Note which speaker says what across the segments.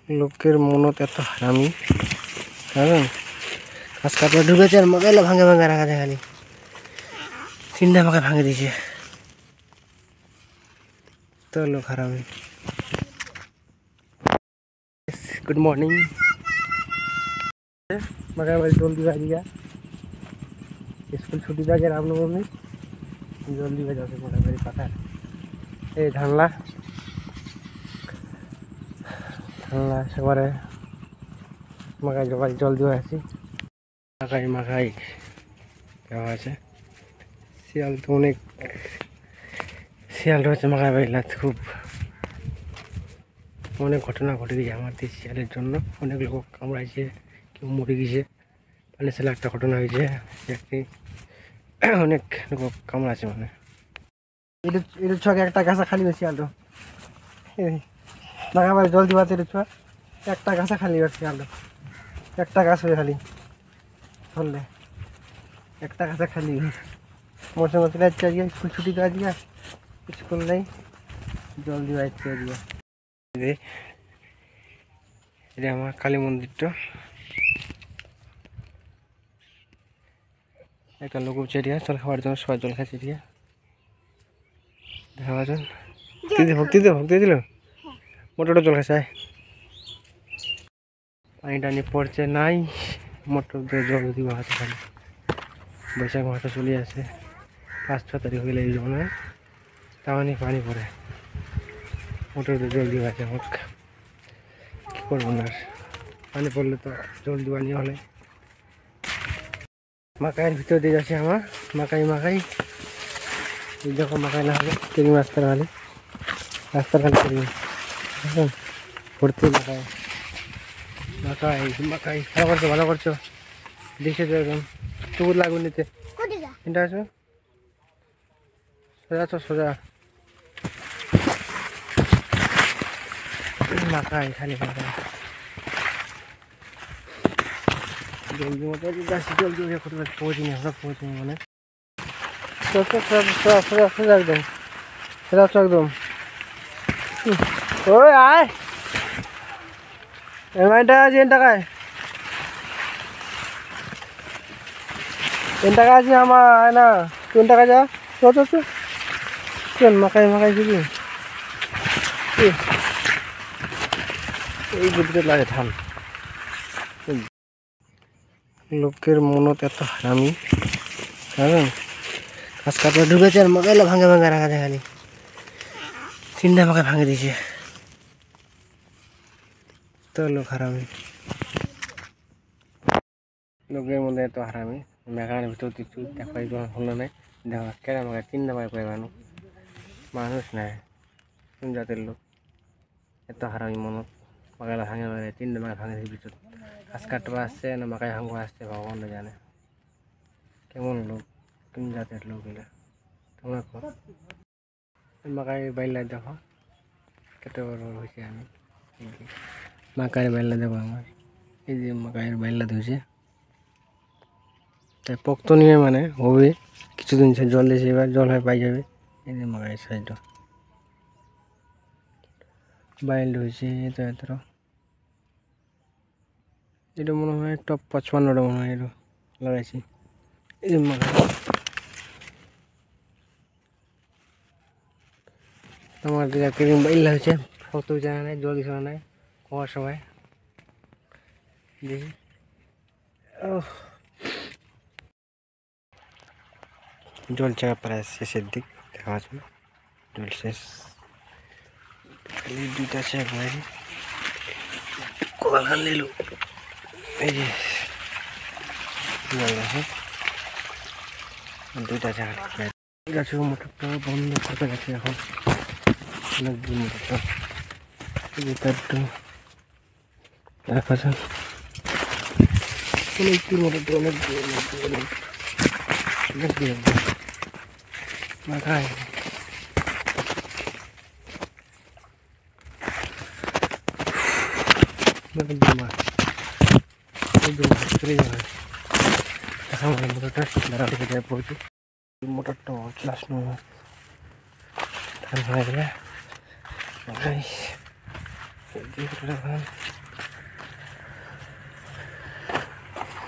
Speaker 1: লোকের মনত এত হারামি কারণ গাছ কাটলে ঢুকেছে আর মাকাইলা ভাঙে ভাঙে রাখা যায় খালি তিনটা মাকাই ভাঙে দিয়েছে তো লোক হারামি। গুড মর্নিং মাকাই বাড়ি জলদি বাজি গা স্কুল ছুটি থাকে রামনবমী জলদি বাজে আছে মাকাই বাড়ি পাঠার এই ধানলা ধানলা সবারে মাকাই বাড়ি জলদি আছি মাকাই মাকাই কেমন আছে শিয়াল তো অনেক শিয়াল রয়েছে মাকাই বাড়িলাত খুব অনেক ঘটনা ঘটে গেছে আমার শিয়ালের জন্য অনেক লোক কামড়াইছে কেউ মরে গেছে মানে ছেলে একটা ঘটনা হয়েছে একটি অনেক লোক কামড়াছে মানে এর ছকে একটা গাছা খালি হয়েছে আলো মাকাই বাড়ি জলদি বাজে এর ছোঁয়া একটা গাছা খালি হচ্ছে আলো একটা গাছ হয়ে খালি ধরলে একটা গাছা খালি মশে মশে যাচ্ছে আজকে স্কুল ছুটি তো আজকে স্কুল নেই জলদি বাজছে আজকে এটা আমার কালী মন্দিরটা একটা লোক চেরিয়া জল খাওয়ার জন্য সবাই জল খাচ্ছে এরিয়া দেখা যান ভক্তি দিল মোটরটা জল খাচ্ছে পানি টানি পড়ছে নাই মোটর দিয়ে জল দিব হাতে খালি বৈশাখ মাসে চলে আসে 5-6 তারিখ হইলে এই জন্য তেমনই পানি পড়ে মোটর দিয়ে জল দিব আছে আমার কী করবো না পানি পড়লে তো জল দিবানি হলে মাকাইয়ের ভিতর দিয়ে যাচ্ছে আমার মাকাই এই যখন মাকাই না হলে তিন রাস্তার খালি করি ভর্তি মাকাই ভালো করছো দেখে তো একদম টুকুর লাগবে নিতে এটা আছো সোজা মাকাই খালি জলদি মতো জলদি পৌঁছিনি আমরা পৌঁছিনি মানে সোজা একদম ওই আয় এমআইটা আছে এন টাকায় আছে আমার আয় না 3 টাকা যা চল মাকাই দিবি এই বুদ্ধি লাগে ধান লোকের মনত এত হারামি কারণ গাছ কাটলে ঢুকেছে আর মাকাইলা ভাঙে ভাঙে রাখা যায় খালি তিনটা মাকাই ভাঙে দিয়েছে তো লোক হারামি লোকের মধ্যে এত হারামি মেঘার ভিতর কিছু দেখাই হলো নাই দেখা কেন মাকাই 3টা মাকাই করে মানুষ নাই কোন জাতের লোক এত হারামি মনত মাকাইলা ভাঙে ভাঙে 3টা মাকাই ভাঙে দিয়েছে ভিতর গাছ কাটবা আসছে না মাকাই ভাঙবা আসছে ভগবান জানে কেমন লোক কোন জাতের লোক এগুলা তোমরা মাকাই বাইলা দেখো কত বড় হয়েছে আমি মাকাইয়ের বাইলা দেখো আমার এই যে মাকাইয়ের বাইলা ধুয়েছে তাই পোক্ত নিয়ে মানে হবে কিছুদিন সে জল দিয়েছে এবার জল হয়ে পাই যাবে এই যে মাকাইয়ের সাইডটা বাইল হয়েছে তো এত এটা মনে হয় টপ 55টা মনে হয় এটা লাগাইছি এই যে মাকাই তোমার কেদিন বাইলা হয়েছে কত জানা নাই জল দিছে নাই খাওয়ার সময় দেখি জল চাকা প্রায় শেষের দিক দেখা যাচ্ছে জল শেষ খালি 2টা আছে একবারে কোদাল খান নিল এই যে জল আছে 2টা জায়গা গাছে মোটরটা বন্ধ করতে গেছে এখন অনেক দিন মোটরটা একটু দেখা যান অনেক মোটরটা অনেক দিন মাকাই মোটরটা দাঁড়া থেকে যায় পড়ছে মোটরটা ক্লাস নেওয়া ধান হয়ে গেলে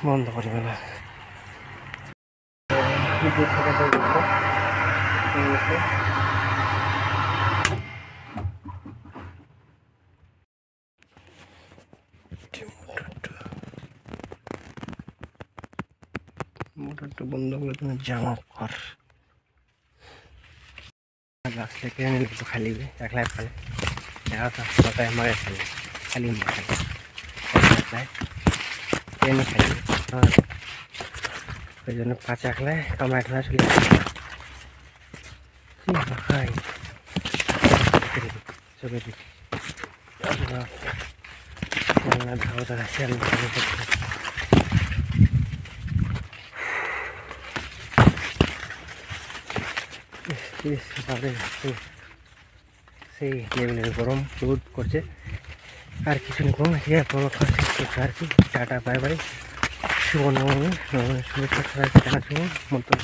Speaker 1: বন্ধ করবে না মোটরটা বন্ধ করে তুমি জামা কর গাছ থেকে নিলে তো খালি একলাই ফেলে মাথায় মারে ফেলে খালি মাথায় ট্রেনে খালি ওই জন্য পাঁচ একলায় টমেটো চলে খাই চলে দিচ্ছি ধাও দাঁড়া সেই লেভেলের গরম রোদ করছে আর কিছু নেই কম আর কি টাটা বাই বাই শুভ নবমী শুভেচ্ছা সবাইকে জানাচ্ছি মন্তব্য